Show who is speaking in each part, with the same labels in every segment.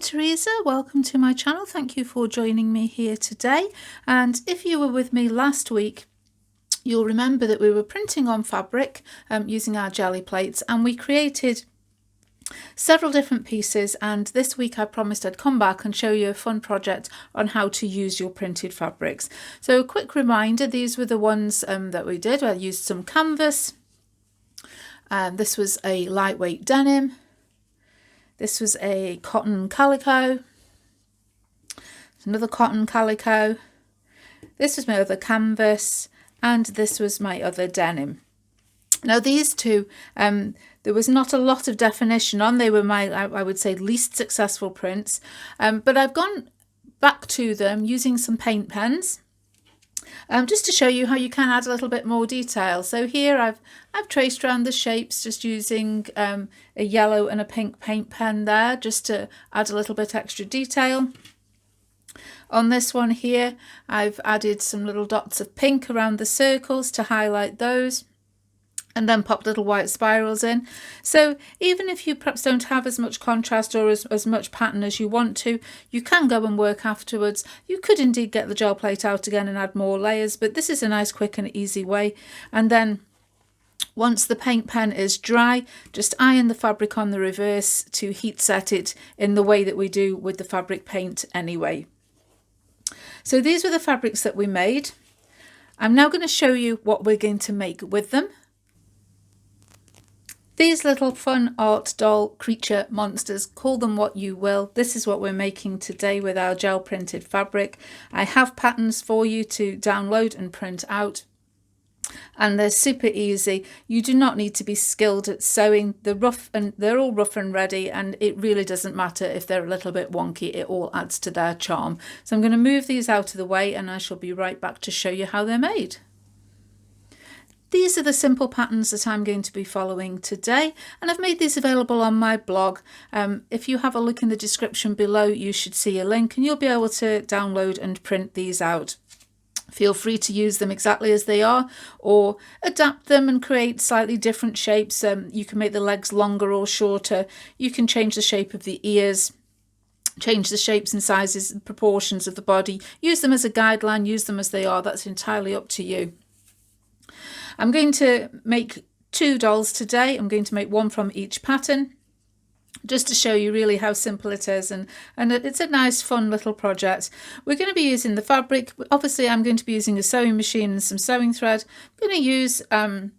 Speaker 1: Teresa, welcome to my channel. Thank you for joining me here today. And if you were with me last week, you'll remember that we were printing on fabric using our jelly plates, and we created several different pieces, and this week I promised I'd come back and show you a fun project on how to use your printed fabrics. So a quick reminder, these were the ones that we did. I used some canvas. This was a lightweight denim. This was a cotton calico, another cotton calico. This was my other canvas, and this was my other denim. Now these two, there was not a lot of definition on. They were my, I would say, least successful prints, but I've gone back to them using some paint pens. Just to show you how you can add a little bit more detail. So here I've traced around the shapes just using a yellow and a pink paint pen there, just to add a little bit extra detail. On this one here, I've added some little dots of pink around the circles to highlight those, and then popped little white spirals in. So even if you perhaps don't have as much contrast or as much pattern as you want to, you can go and work afterwards. You could indeed get the gel plate out again and add more layers, but this is a nice, quick and easy way. And then once the paint pen is dry, just iron the fabric on the reverse to heat set it in the way that we do with the fabric paint anyway. So these were the fabrics that we made. I'm now going to show you what we're going to make with them. These little fun art doll creature monsters, call them what you will. This is what we're making today with our gel printed fabric. I have patterns for you to download and print out, and they're super easy. You do not need to be skilled at sewing. They're all rough and ready, and it really doesn't matter if they're a little bit wonky. It all adds to their charm. So I'm going to move these out of the way, and I shall be right back to show you how they're made. These are the simple patterns that I'm going to be following today, and I've made these available on my blog. If you have a look in the description below, you should see a link and you'll be able to download and print these out. Feel free to use them exactly as they are, or adapt them and create slightly different shapes. You can make the legs longer or shorter. You can change the shape of the ears, change the shapes and sizes and proportions of the body. Use them as a guideline, use them as they are. That's entirely up to you. I'm going to make two dolls today. I'm going to make one from each pattern, just to show you really how simple it is, and it's a nice fun little project. We're going to be using the fabric. Obviously I'm going to be using a sewing machine and some sewing thread. I'm going to use a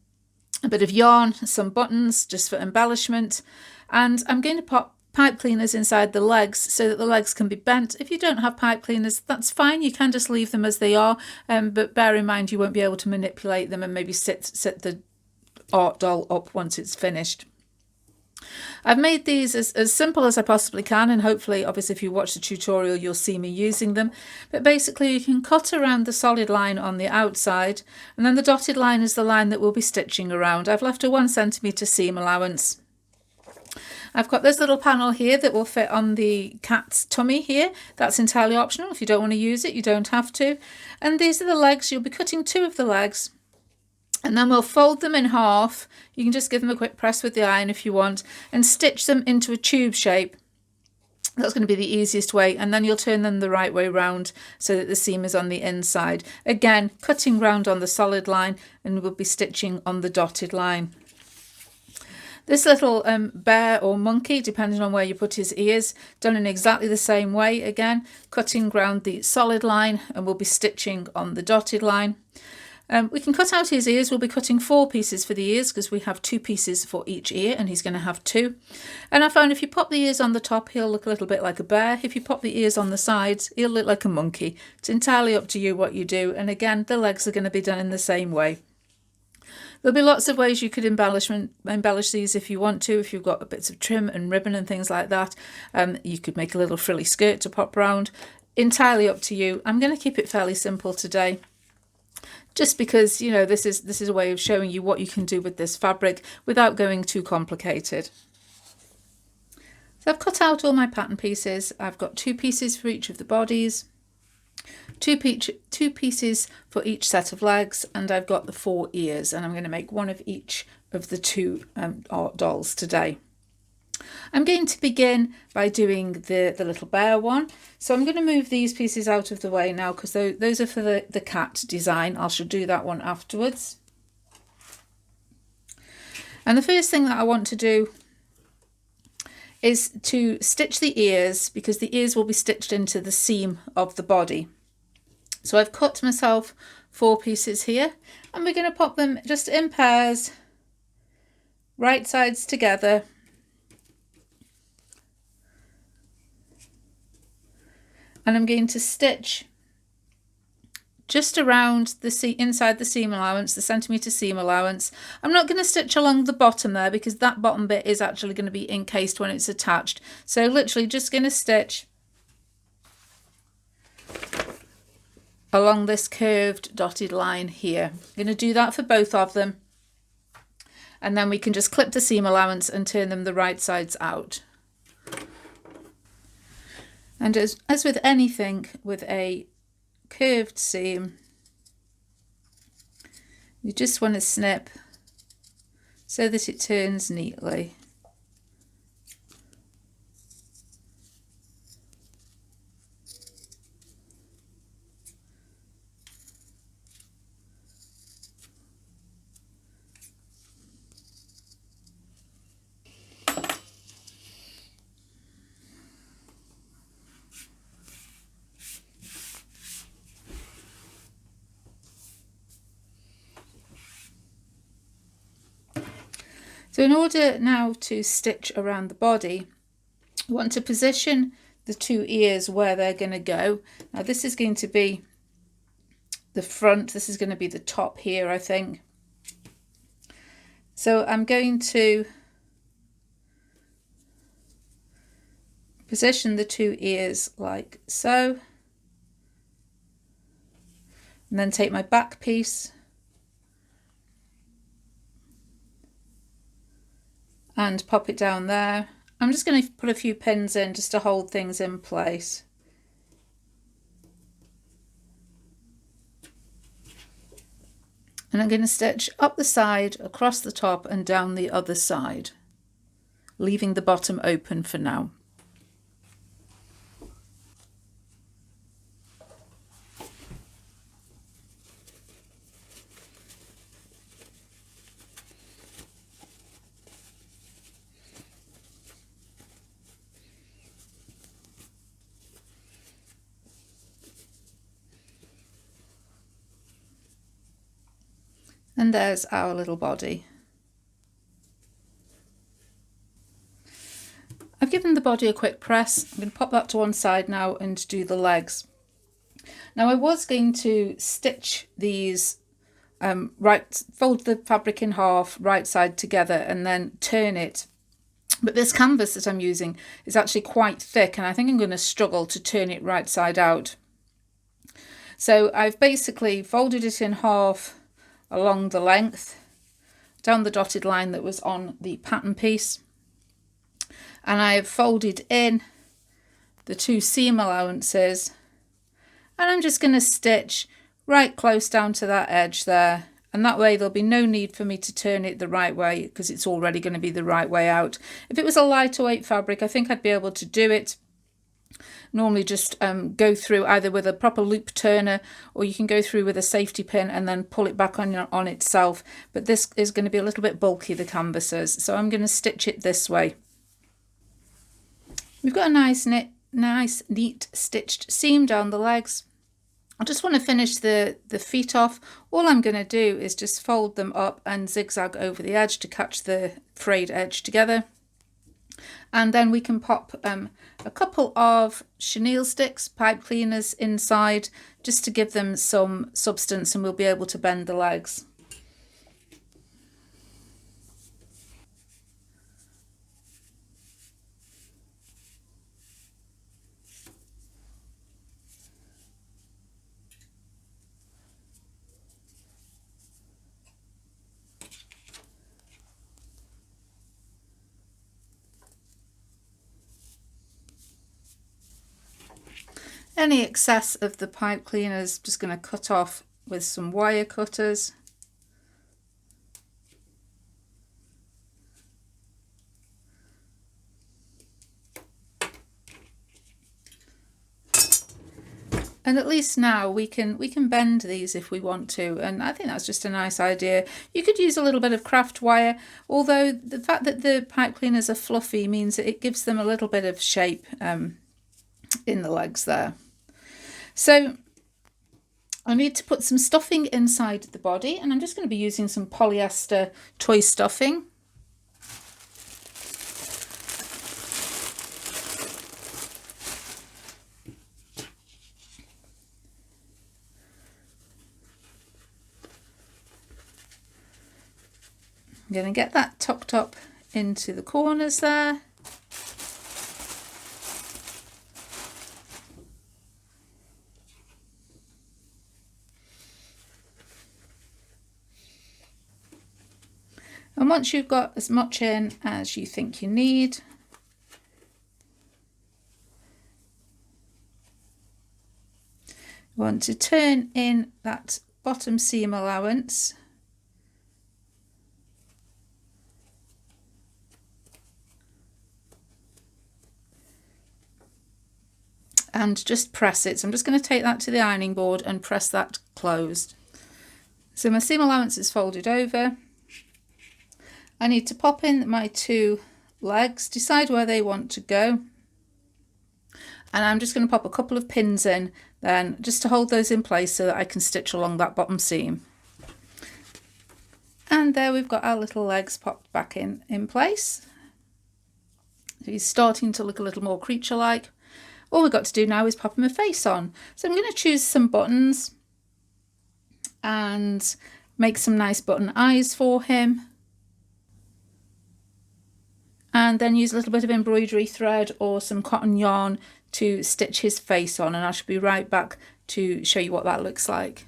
Speaker 1: bit of yarn, some buttons just for embellishment, and I'm going to pop pipe cleaners inside the legs so that the legs can be bent. If you don't have pipe cleaners, that's fine. You can just leave them as they are, but bear in mind you won't be able to manipulate them and maybe sit the art doll up once it's finished. I've made these as simple as I possibly can, and hopefully, obviously, if you watch the tutorial, you'll see me using them. But basically, you can cut around the solid line on the outside, and then the dotted line is the line that we'll be stitching around. I've left a 1 centimetre seam allowance. I've got this little panel here that will fit on the cat's tummy here. That's entirely optional. If you don't want to use it, you don't have to. And these are the legs. You'll be cutting 2 of the legs, and then we'll fold them in half. You can just give them a quick press with the iron if you want, and stitch them into a tube shape. That's going to be the easiest way, and then you'll turn them the right way round so that the seam is on the inside. Again, cutting round on the solid line, and we'll be stitching on the dotted line. This little bear or monkey, depending on where you put his ears, done in exactly the same way. Again, cutting round the solid line, and we'll be stitching on the dotted line. We can cut out his ears. We'll be cutting 4 pieces for the ears because we have 2 pieces for each ear, and he's going to have 2. And I found if you pop the ears on the top, he'll look a little bit like a bear. If you pop the ears on the sides, he'll look like a monkey. It's entirely up to you what you do. And again, the legs are going to be done in the same way. There'll be lots of ways you could embellish these if you want to. If you've got bits of trim and ribbon and things like that, you could make a little frilly skirt to pop round. Entirely up to you. I'm going to keep it fairly simple today, just because, you know, this is a way of showing you what you can do with this fabric without going too complicated. So I've cut out all my pattern pieces. I've got 2 pieces for each of the bodies, two pieces for each set of legs, and I've got the 4 ears, and I'm going to make one of each of the 2 art dolls today. I'm going to begin by doing the little bear one. So I'm going to move these pieces out of the way now because those are for the cat design. I shall do that one afterwards. And the first thing that I want to do is to stitch the ears, because the ears will be stitched into the seam of the body. So I've cut myself 4 pieces here, and we're going to pop them just in pairs, right sides together. And I'm going to stitch just around the inside the seam allowance, the centimetre seam allowance. I'm not going to stitch along the bottom there because that bottom bit is actually going to be encased when it's attached. So literally just going to stitch along this curved dotted line here. I'm going to do that for both of them. And then we can just clip the seam allowance and turn them the right sides out. And as with anything with a curved seam, you just want to snip so that it turns neatly. So in order now to stitch around the body, I want to position the 2 ears where they're going to go. Now this is going to be the front, this is going to be the top here, I think. So I'm going to position the 2 ears like so, and then take my back piece and pop it down there. I'm just going to put a few pins in just to hold things in place. And I'm going to stitch up the side, across the top and down the other side, leaving the bottom open for now. And there's our little body. I've given the body a quick press. I'm going to pop that to one side now and do the legs. Now I was going to stitch these, fold the fabric in half, right side together and then turn it. But this canvas that I'm using is actually quite thick and I think I'm going to struggle to turn it right side out. So I've basically folded it in half along the length, down the dotted line that was on the pattern piece, and I have folded in the 2 seam allowances, and I'm just going to stitch right close down to that edge there, and that way there'll be no need for me to turn it the right way because it's already going to be the right way out. If it was a lighter weight fabric, I think I'd be able to do it. Normally just go through either with a proper loop turner, or you can go through with a safety pin and then pull it back on itself. But this is going to be a little bit bulky, the canvases, so I'm going to stitch it this way. We've got a nice neat stitched seam down the legs. I just want to finish the feet off. All I'm going to do is just fold them up and zigzag over the edge to catch the frayed edge together. And then we can pop a couple of chenille sticks, pipe cleaners inside, just to give them some substance, and we'll be able to bend the legs. Any excess of the pipe cleaners just going to cut off with some wire cutters. And at least now we can bend these if we want to, and I think that's just a nice idea. You could use a little bit of craft wire, although the fact that the pipe cleaners are fluffy means that it gives them a little bit of shape in the legs there. So I need to put some stuffing inside the body, and I'm just going to be using some polyester toy stuffing. I'm going to get that tucked up into the corners there. And once you've got as much in as you think you need, you want to turn in that bottom seam allowance . And just press it. So I'm just going to take that to the ironing board and press that closed. So my seam allowance is folded over. I need to pop in my 2 legs, decide where they want to go. And I'm just going to pop a couple of pins in then, just to hold those in place so that I can stitch along that bottom seam. And there we've got our little legs popped back in place. He's starting to look a little more creature-like. All we've got to do now is pop him a face on. So I'm going to choose some buttons and make some nice button eyes for him. And then use a little bit of embroidery thread or some cotton yarn to stitch his face on, and I shall be right back to show you what that looks like.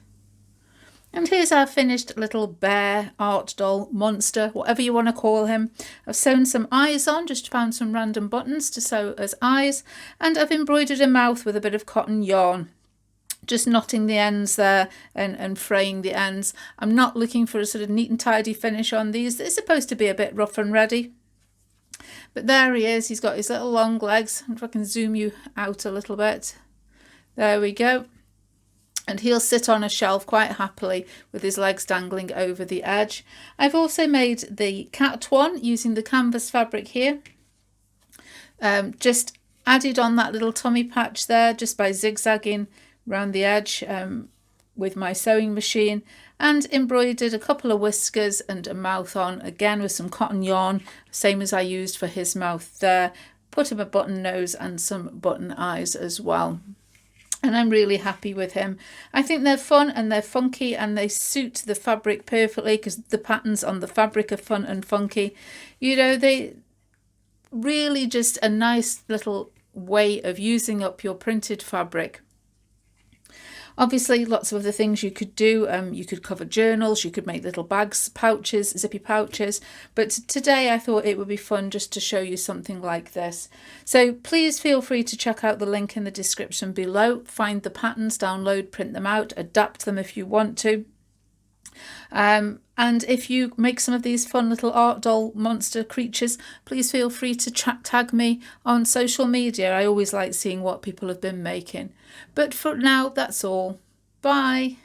Speaker 1: And here's our finished little bear, art doll, monster, whatever you want to call him. I've sewn some eyes on, just found some random buttons to sew as eyes, and I've embroidered a mouth with a bit of cotton yarn, just knotting the ends there and fraying the ends. I'm not looking for a sort of neat and tidy finish on these. They're supposed to be a bit rough and ready. But there he is, he's got his little long legs. If I can zoom you out a little bit. There we go. And he'll sit on a shelf quite happily with his legs dangling over the edge. I've also made the cat one using the canvas fabric here. Just added on that little tummy patch there just by zigzagging around the edge with my sewing machine, and embroidered a couple of whiskers and a mouth on, again with some cotton yarn, same as I used for his mouth there. Put him a button nose and some button eyes as well. And I'm really happy with him. I think they're fun and they're funky and they suit the fabric perfectly because the patterns on the fabric are fun and funky. You know, they really just a nice little way of using up your printed fabric. Obviously, lots of other things you could do. You could cover journals, you could make little bags, pouches, zippy pouches. But today I thought it would be fun just to show you something like this. So please feel free to check out the link in the description below. Find the patterns, download, print them out, adapt them if you want to. And if you make some of these fun little art doll monster creatures, please feel free to tag me on social media. I always like seeing what people have been making. But for now, that's all. Bye.